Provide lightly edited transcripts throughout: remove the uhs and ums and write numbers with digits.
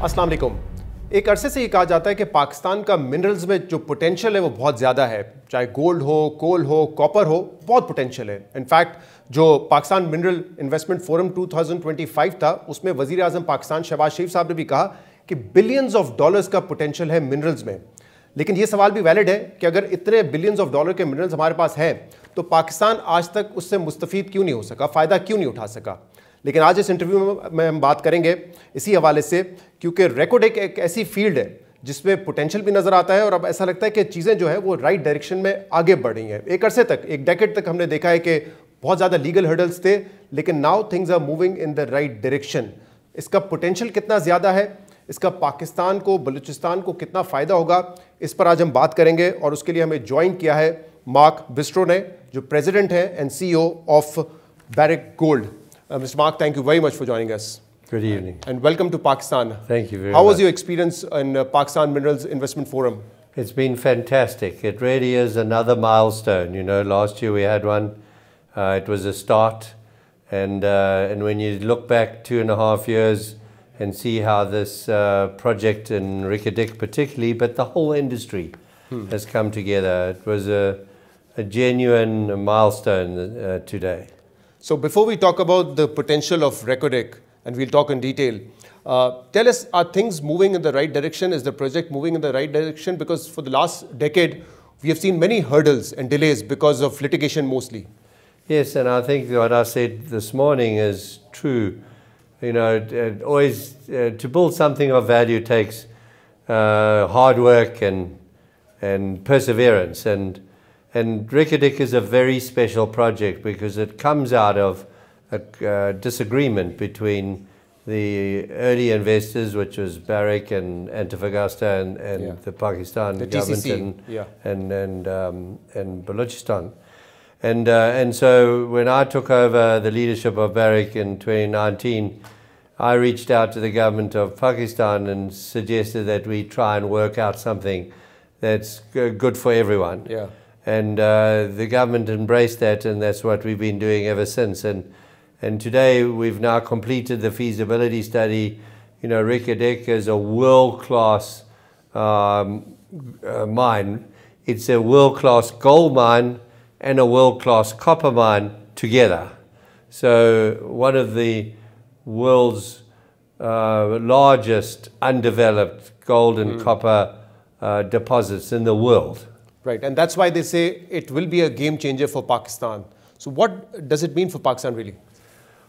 अस्सलाम वालेकुम। एक अरसे से ये कहा जाता है कि पाकिस्तान का मिनरल्स में जो पोटेंशियल है वो बहुत ज़्यादा है, चाहे गोल्ड हो, कोल हो, कॉपर हो, बहुत पोटेंशियल है। इनफैक्ट जो पाकिस्तान मिनरल इन्वेस्टमेंट फोरम 2025 था, उसमें वज़ीर आज़म पाकिस्तान शहबाज शरीफ साहब ने भी कहा कि बिलियंस ऑफ डॉलर्स का पोटेंशियल है मिनरल्स में। लेकिन ये सवाल भी वैलिड है कि अगर इतने बिलियंस ऑफ डॉलर के मिनरल्स हमारे पास हैं तो पाकिस्तान आज तक उससे मुस्तफ़ीद क्यों नहीं हो सका, फ़ायदा क्यों नहीं उठा सका। लेकिन आज इस इंटरव्यू में हम बात करेंगे इसी हवाले से, क्योंकि रेको डिक एक ऐसी फील्ड है जिसमें पोटेंशियल भी नज़र आता है और अब ऐसा लगता है कि चीज़ें जो है वो राइट डायरेक्शन में आगे बढ़ रही हैं। एक अरसे तक, एक डेकेड तक हमने देखा है कि बहुत ज़्यादा लीगल हर्डल्स थे, लेकिन now things are moving in the right direction. इसका पोटेंशियल कितना ज़्यादा है, इसका पाकिस्तान को, बलूचिस्तान को कितना फ़ायदा होगा, इस पर आज हम बात करेंगे। और उसके लिए हमें ज्वाइन किया है मार्क ब्रिस्टो ने, जो प्रेसिडेंट हैं and CEO of Barrick Gold. Mr. Mark, thank you very much for joining us. Good evening. And welcome to Pakistan. Thank you very much. How was your experience in Pakistan Minerals Investment Forum? It's been fantastic. It really is another milestone. You know, last year we had one. It was a start. And when you look back 2.5 years and see how this project in Reko Diq particularly, but the whole industry has come together. It was a genuine milestone today. So before we talk about the potential of Reko Diq, and we'll talk in detail, tell us, are things moving in the right direction? Is the project moving in the right direction? Because for the last decade, we have seen many hurdles and delays because of litigation mostly. Yes, and I think what I said this morning is true. You know, always to build something of value takes hard work and perseverance. And Reko Diq is a very special project because it comes out of a disagreement between the early investors, which was Barrick and Antofagasta and the Pakistan the government TCC, and Balochistan. And so when I took over the leadership of Barrick in 2019, I reached out to the government of Pakistan and suggested that we try and work out something that's good for everyone. Yeah. And the government embraced that, and that's what we've been doing ever since. And today we've now completed the feasibility study. You know, Reko Diq is a world-class mine. It's a world-class gold mine and a world-class copper mine together. So one of the world's largest undeveloped gold and copper deposits in the world. Right, and that's why they say it will be a game changer for Pakistan. So what does it mean for Pakistan really?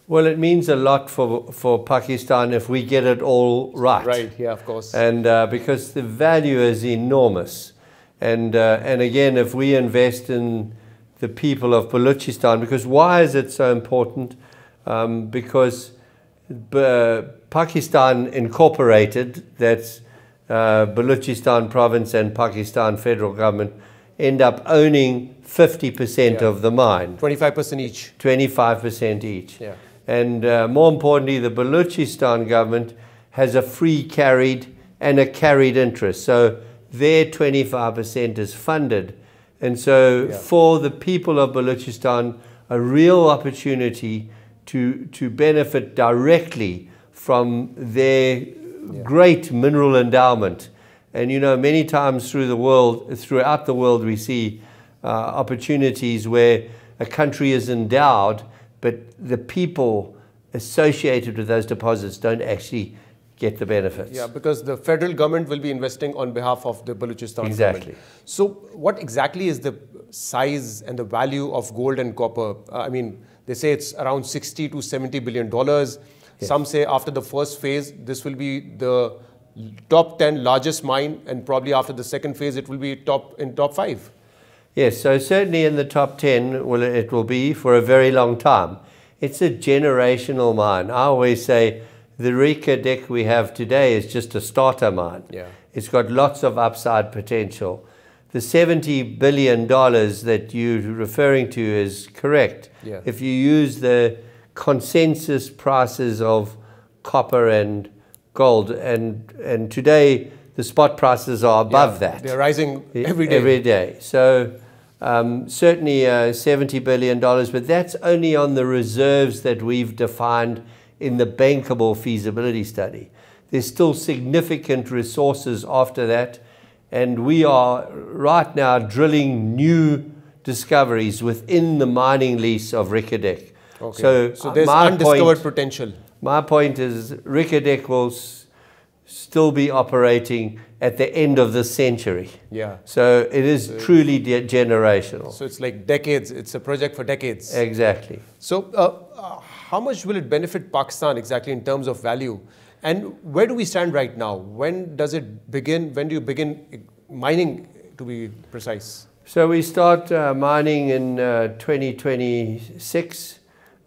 Well, it means a lot for Pakistan if we get it all right. Right, yeah, of course. And because the value is enormous. And again, if we invest in the people of Balochistan, because why is it so important? Because Pakistan Incorporated, that's Balochistan province and Pakistan federal government, end up owning 50% of the mine. 25% each. 25% each. Yeah. And more importantly, the Balochistan government has a free carried and a carried interest. So their 25% is funded. And so for the people of Balochistan, a real opportunity to benefit directly from their great mineral endowment. And you know, many times throughout the world, we see opportunities where a country is endowed, but the people associated with those deposits don't actually get the benefits. Yeah, because the federal government will be investing on behalf of the Balochistan Exactly. government. So what exactly is the size and the value of gold and copper? I mean, they say it's around $60 to $70 billion. Yes. Some say after the first phase, this will be the top 10 largest mine, and probably after the second phase, it will be top 5. Yes, so certainly in the top 10, it will be for a very long time. It's a generational mine. I always say the Reko Diq we have today is just a starter mine. Yeah. It's got lots of upside potential. The $70 billion that you're referring to is correct. Yeah. If you use the consensus prices of copper and gold, and today the spot prices are above that. They're rising every day. Every day. So certainly $70 billion, but that's only on the reserves that we've defined in the bankable feasibility study. there's still significant resources after that. And we are right now drilling new discoveries within the mining lease of Reko Diq. Okay. So there's undiscovered potential. My point is Reko Diq will still be operating at the end of this century. Yeah. So it is truly generational. So it's like decades. It's a project for decades. Exactly. So how much will it benefit Pakistan exactly in terms of value? And where do we stand right now? When does it begin? When do you begin mining, to be precise? So we start mining in 2026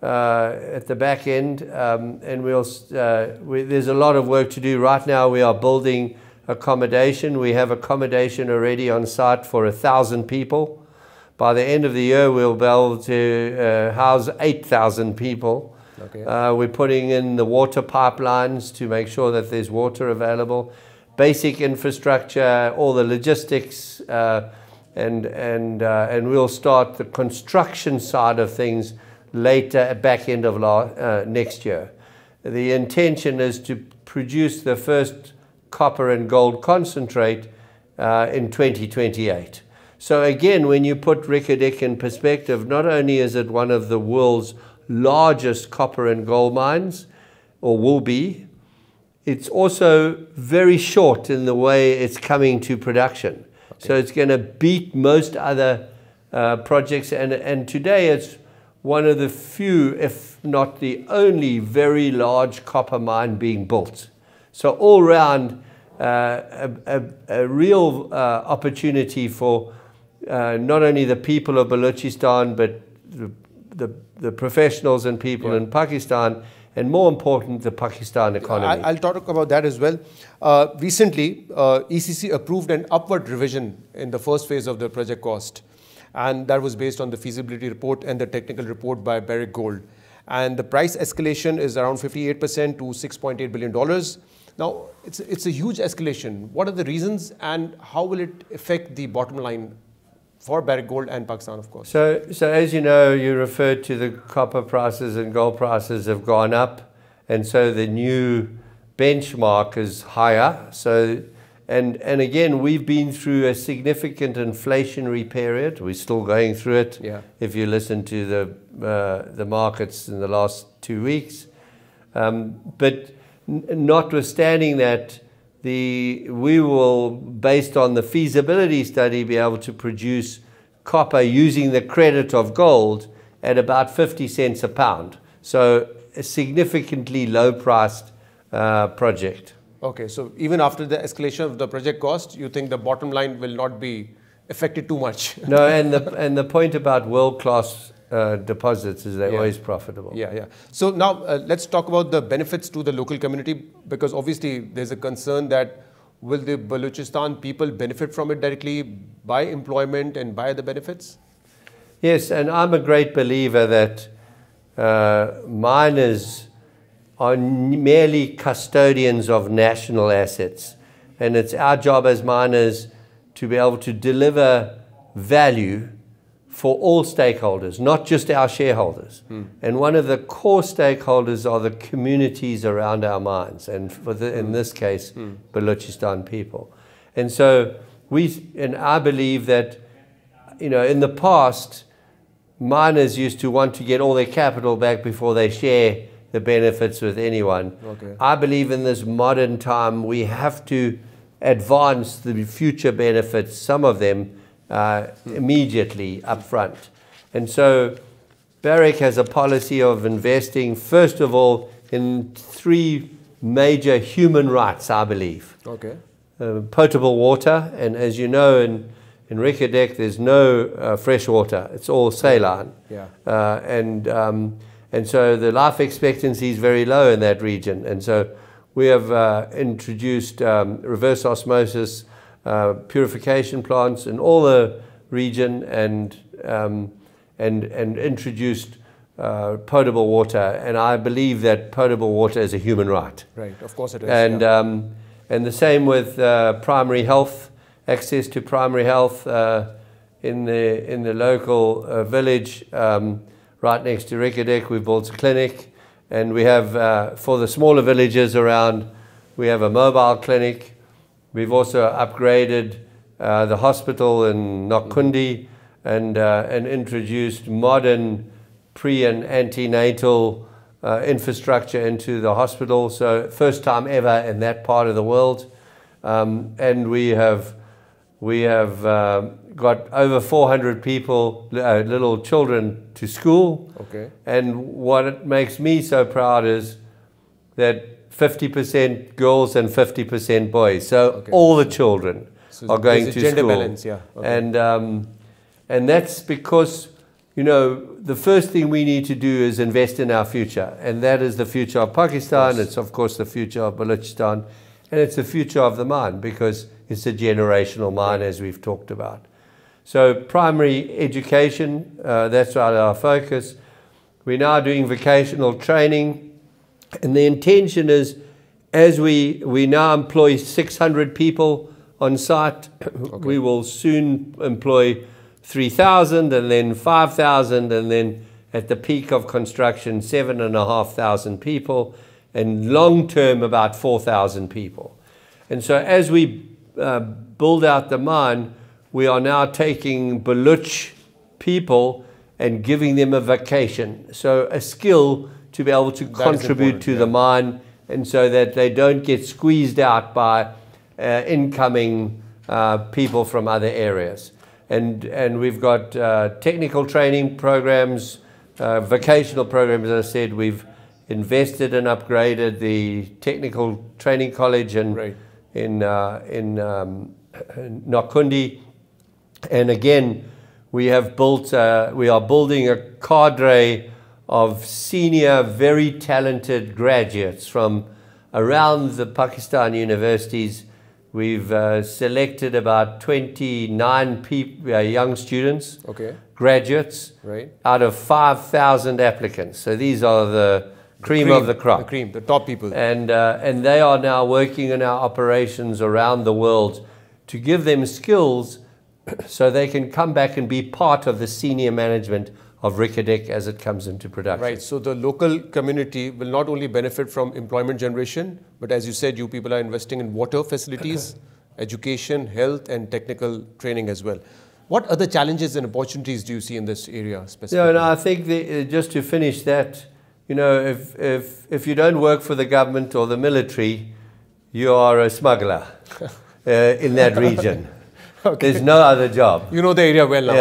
at the back end, and there's a lot of work to do. Right now we are building accommodation. We have accommodation already on site for 1,000 people. By the end of the year we'll be able to house 8,000 people. Okay. We're putting in the water pipelines to make sure that there's water available, basic infrastructure, all the logistics, and we'll start the construction side of things later, at back end of next year. The intention is to produce the first copper and gold concentrate in 2028. So again, when you put Reko Diq in perspective, not only is it one of the world's largest copper and gold mines, or will be, it's also very short in the way it's coming to production. Okay. So it's going to beat most other projects, and today it's one of the few, if not the only, very large copper mine being built. So all round, a real opportunity for not only the people of Balochistan, but the professionals and people in Pakistan, and more important, the Pakistan economy. I'll talk about that as well. Recently, ECC approved an upward revision in the first phase of the project cost, and that was based on the feasibility report and the technical report by Barrick Gold. And the price escalation is around 58% to $6.8 billion. Now, it's a huge escalation. What are the reasons, and how will it affect the bottom line for Barrick Gold and Pakistan, of course? So as you know, you referred to the copper prices and gold prices have gone up, and so the new benchmark is higher. So, and again, we've been through a significant inflationary period. We're still going through it. Yeah. If you listen to the markets in the last 2 weeks, but notwithstanding that, we will, based on the feasibility study, be able to produce copper using the credit of gold at about 50 cents a pound. So a significantly low-priced project. Okay, so even after the escalation of the project cost, you think the bottom line will not be affected too much? No, and the point about world-class deposits is they're always profitable. Yeah. So now let's talk about the benefits to the local community, because obviously there's a concern that will the Balochistan people benefit from it directly by employment and by the benefits? Yes, and I'm a great believer that miners are merely custodians of national assets, and it's our job as miners to be able to deliver value for all stakeholders, not just our shareholders. And one of the core stakeholders are the communities around our mines, and in this case, Balochistan people. And so I believe that, in the past, miners used to want to get all their capital back before they share the benefits with anyone. Okay. I believe in this modern time, we have to advance the future benefits, some of them, immediately up front. And so Barrick has a policy of investing, first of all, in 3 major human rights, I believe. Okay. Potable water, and as you know, in Reko Diq, there's no fresh water. It's all saline. Yeah. And so the life expectancy is very low in that region. And so we have introduced reverse osmosis purification plants in all the region, and introduced potable water. And I believe that potable water is a human right. Right, of course it is. And the same with primary health, access to primary health in the local village right next to Reko Diq. We built a clinic, and we have for the smaller villages around We have a mobile clinic. We've also upgraded the hospital in Nakundi and introduced modern pre- and antenatal infrastructure into the hospital. So first time ever in that part of the world. And we have got over 400 people, little children, to school. Okay. And what makes me so proud is that 50% girls and 50% boys. So all the children are going to gender school. Balance, yeah. Okay. And that's because, you know, the first thing we need to do is invest in our future. And that is the future of Pakistan. It's, of course, the future of Balochistan. And it's the future of the mine, because it's a generational mine, as we've talked about. So primary education, that's our focus. We're now doing vocational training. And the intention is, as we now employ 600 people on site, we will soon employ 3,000 and then 5,000, and then at the peak of construction, 7,500 people, and long term about 4,000 people. And so as we build out the mine, we are now taking Baloch people and giving them a vocation, so a skill to be able to contribute to the mine, and so that they don't get squeezed out by incoming people from other areas. And we've got technical training programs, vocational programs. As I said, we've invested and upgraded the technical training college in Nakundi. And again, we are building a cadre of senior, very talented graduates from around the Pakistan universities. We've selected about 29 young students, graduates, out of 5,000 applicants. So these are the cream of the crop. The top people. And they are now working in our operations around the world to give them skills so they can come back and be part of the senior management of Reko Diq as it comes into production. Right, so the local community will not only benefit from employment generation, but as you said, you people are investing in water facilities, education, health, and technical training as well. What other challenges and opportunities do you see in this area specifically? Yeah, no, I think just to finish that, you know, if you don't work for the government or the military, you are a smuggler in that region. There's no other job. You know the area well now.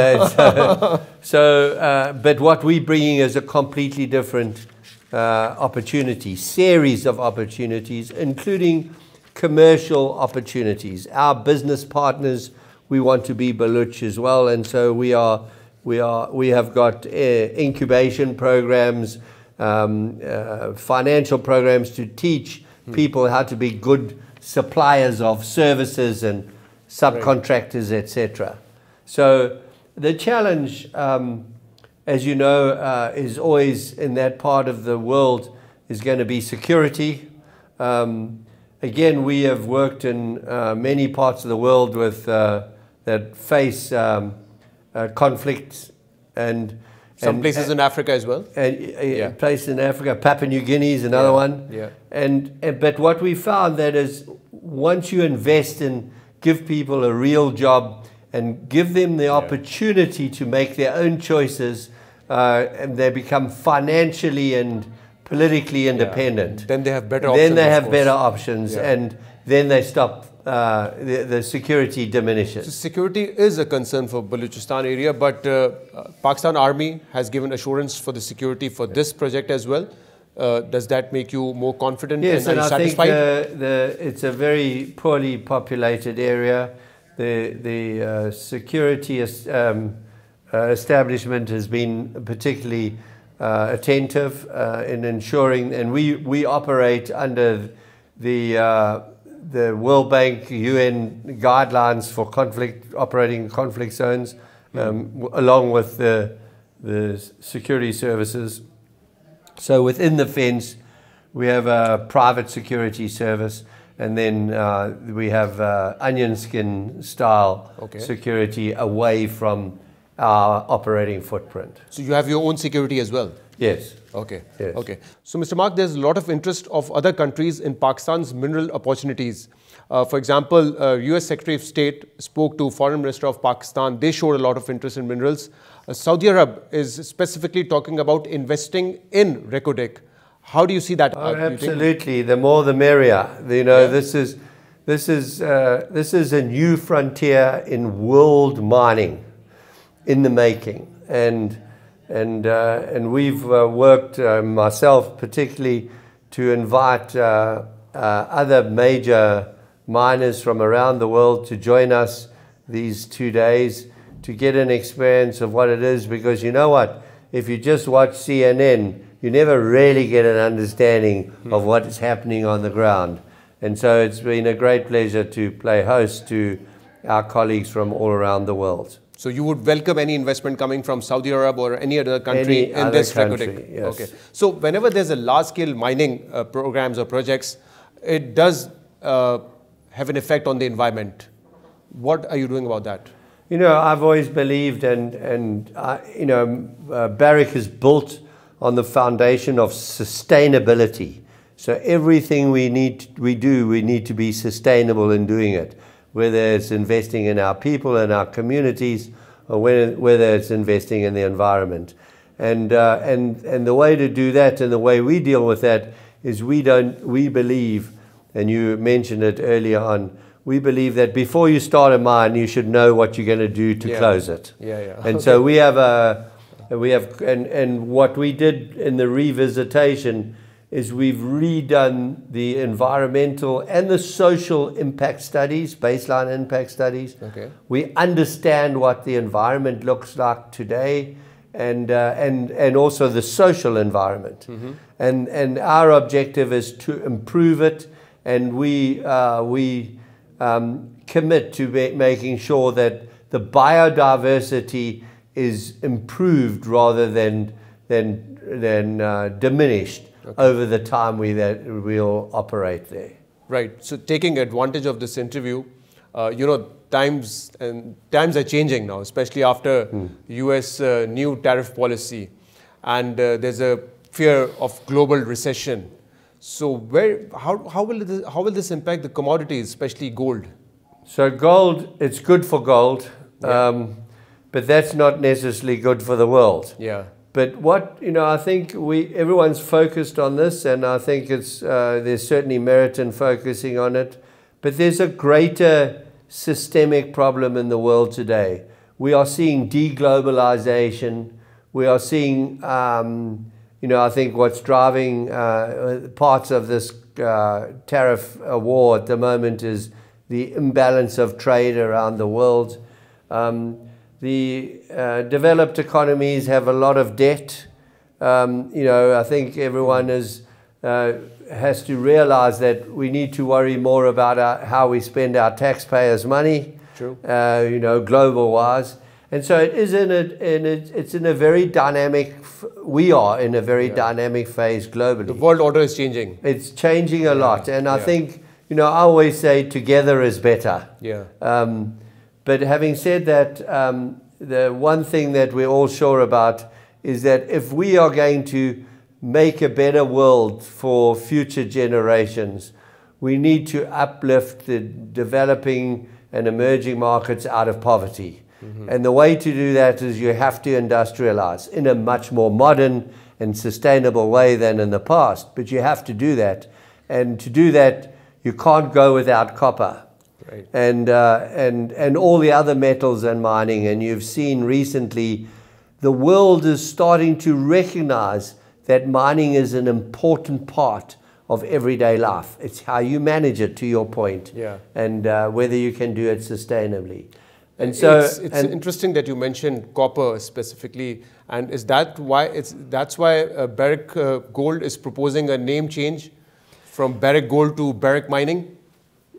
Yeah, but what we're bringing is a completely different opportunity, series of opportunities, including commercial opportunities. Our business partners, we want to be Baloch as well, and so we have got incubation programs, financial programs to teach people how to be good suppliers of services and subcontractors, etc. So the challenge, as you know, is always in that part of the world is going to be security. Again, we have worked in many parts of the world with that face conflicts and some places in Africa as well. And places in Africa, Papua New Guinea is another one. Yeah. But what we found that is, once you invest in give people a real job and give them the opportunity to make their own choices, and they become financially and politically independent. Then they have better options. Then they have better options, and then they stop. The security diminishes. So security is a concern for Balochistan area, but Pakistan Army has given assurance for the security for this project as well. Does that make you more confident and satisfied? I think it's a very poorly populated area. The security establishment has been particularly attentive in ensuring, and we operate under the World Bank UN guidelines for operating in conflict zones, along with the security services. So within the fence, we have a private security service, and then we have onion skin style security away from our operating footprint. So you have your own security as well? Yes. Okay. Yes. Okay. So, Mr. Mark, there's a lot of interest of other countries in Pakistan's mineral opportunities. For example, US Secretary of State spoke to Foreign Minister of Pakistan. They showed a lot of interest in minerals. Saudi Arab is specifically talking about investing in Reko Diq. How do you see that? Oh, absolutely. The more the merrier. You know, Yeah. this is a new frontier in world mining in the making, and we've worked, myself particularly, to invite other major miners from around the world to join us these 2 days to get an experience of what it is, because you know what, if you just watch CNN, you never really get an understanding of what is happening on the ground. And so it's been a great pleasure to play host to our colleagues from all around the world. So you would welcome any investment coming from Saudi Arab or any other country in this Reko Diq? Yes. Okay. So whenever there's a large-scale mining programs or projects, it does have an effect on the environment. What are you doing about that? You know, I've always believed, you know, Barrick is built on the foundation of sustainability. So everything we need to be sustainable in doing it, whether it's investing in our people and our communities, or whether it's investing in the environment. And the way to do that, and the way we deal with that, is we believe, and you mentioned it earlier on, we believe that before you start a mine, you should know what you're going to do to close it. Yeah, yeah. And so we have and what we did in the revisitation is we've redone the environmental and the social impact studies, baseline impact studies. Okay. We understand what the environment looks like today, and also the social environment. Mm-hmm. And our objective is to improve it, and we commit to making sure that the biodiversity is improved rather than diminished. Okay. Over the time we'll operate there. Right. So taking advantage of this interview, you know, times are changing now, especially after US new tariff policy, and there's a fear of global recession. So how will this impact the commodities, especially gold? So gold, it's good for gold, but that's not necessarily good for the world. Yeah. But what, you know, I think everyone's focused on this, and I think there's certainly merit in focusing on it. But there's a greater systemic problem in the world today. We are seeing deglobalization. We are seeing, you know, I think what's driving parts of this tariff war at the moment is the imbalance of trade around the world. The developed economies have a lot of debt. You know, I think everyone has to realize that we need to worry more about how we spend our taxpayers' money. True. You know, global-wise. And so it is it's in a very dynamic, we are in a very dynamic phase globally. The world order is changing. It's changing a lot. And I think, you know, I always say together is better. Yeah. But having said that, the one thing that we're all sure about is that if we are going to make a better world for future generations, we need to uplift the developing and emerging markets out of poverty. Mm-hmm. And the way to do that is you have to industrialize in a much more modern and sustainable way than in the past. But you have to do that. And to do that, you can't go without copper. Right. And all the other metals and mining. And you've seen recently the world is starting to recognize that mining is an important part of everyday life. It's how you manage it, to your point, and whether you can do it sustainably. And so it's interesting that you mentioned copper specifically, and is that why that's why Barrick Gold is proposing a name change from Barrick Gold to Barrick Mining?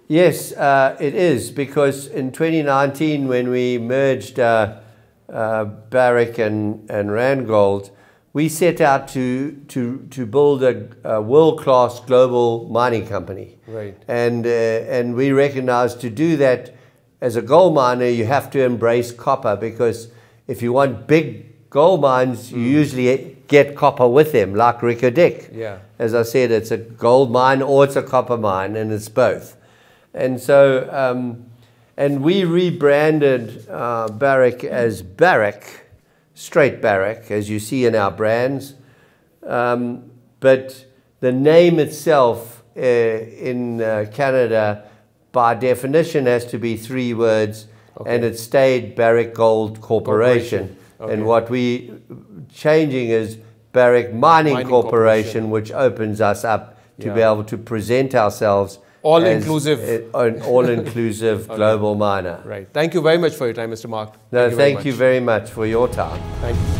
Yes, it is, because in 2019 when we merged Barrick and Randgold, we set out to build a world-class global mining company. Right. And we recognized to do that, as a gold miner, you have to embrace copper, because if you want big gold mines, you usually get copper with them, like Reko Diq. Yeah. As I said, it's a gold mine or it's a copper mine, and it's both. And so, and we rebranded Barrick as Barrick, straight Barrick, as you see in our brands. But the name itself in Canada, by definition, has to be 3 words, and it stayed Barrick Gold Corporation. Okay. And what we changing is Barrick Mining Corporation, which opens us up to be able to present ourselves all-inclusive, an all-inclusive global miner. Right. Thank you very much for your time, Mr. Mark. No, thank you very much for your time. Thank you.